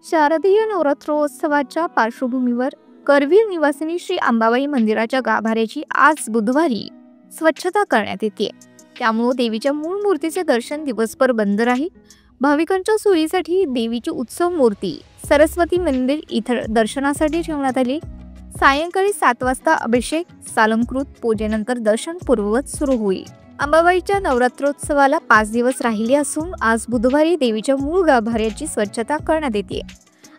शारदीय नवरात्रोत्सवाच्या पार्श्वभूमीवर करवीर निवासिनी श्री अंबाबाई मंदिराच्या गाभाऱ्याची आज बुधवारी स्वच्छता करण्यात येते। त्यामुळे देवीच्या मूळ मूर्तीचे दर्शन दिवसभर बंद राहील। भाविकांच्या सोयीसाठी देवीची उत्सव मूर्ती सरस्वती मंदिर इथं दर्शनासाठी ठेवण्यात आली। सायंकाळी 7 वाजता अभिषेक सालंकृत पूजेनंतर दर्शन पूर्ववत सुरू होईल। अंबाबाईच्या नवरात्रोत्सवाला 5 दिवस राहिले असून आज बुधवारी देवीच्या मूळ गाभाऱ्याची स्वच्छता करण्यात येते।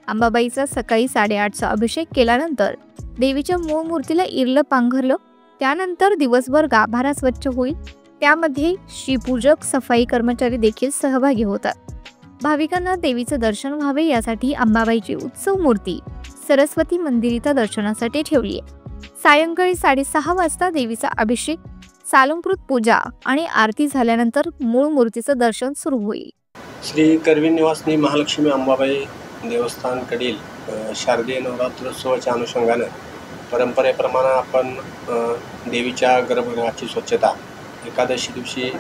अंबाबाईचा सकाळी 8:30चा अभिषेक केल्यानंतर देवीच्या मूळ मूर्तीला इरलं पांघरलं। त्यानंतर दिवसभर गाभारा स्वच्छ होईल। त्यामध्ये श्रीपूजक सफाई कर्मचारी देखील सहभागी होतात। भाविकांना देवीचं दर्शन व्हावे यासाठी अंबाबाईची उत्सव मूर्ती सरस्वती मंदिर इथं दर्शनासाठी ठेवली आहे। सायंकाळी 6:30 वाजता देवीचा अभिषेक सालंकृत पूजा आणि आरती झाल्यानंतर मूळ मूर्तीचं दर्शन सुरू होईल। श्री करवीर निवासिनी महालक्ष्मी अंबाबाई देवस्थानकडील शारदीय नवरात्रोत्सवाच्या अनुषंगाने परंपरेप्रमाणे आपण देवीच्या गर्भगृहाची स्वच्छता एकादशी दिवशी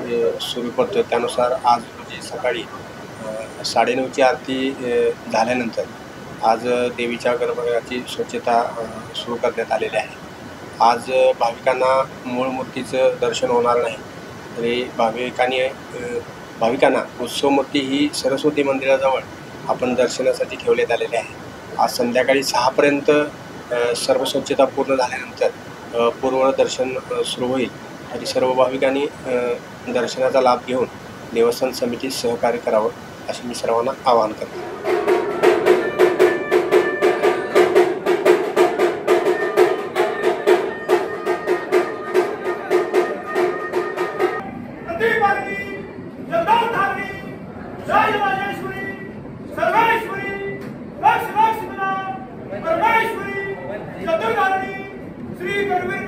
सुरू करतो। त्यानुसार आज म्हणजे सकाळी 9:30ची आरती झाल्यानंतर आज देवीच्या गर्भगृहाची स्वच्छता सुरू करण्यात आलेली आहे। आज भाविकांना मूळ मूर्तीचं दर्शन होणार नाही, तरी भाविकांना उत्सव मूर्ती ही सरस्वती मंदिराजवळ आपण दर्शनासाठी ठेवण्यात आलेली आहे। आज संध्याकाळी 6 पर्यंत सर्व स्वच्छता पूर्ण झाल्यानंतर पूर्व दर्शन सुरू होईल। तरी सर्व भाविकांनी दर्शनाचा लाभ घेऊन देवस्थान समितीस सहकार्य करावं असे मी सर्वांना आवाहन करतो। श्री करवीर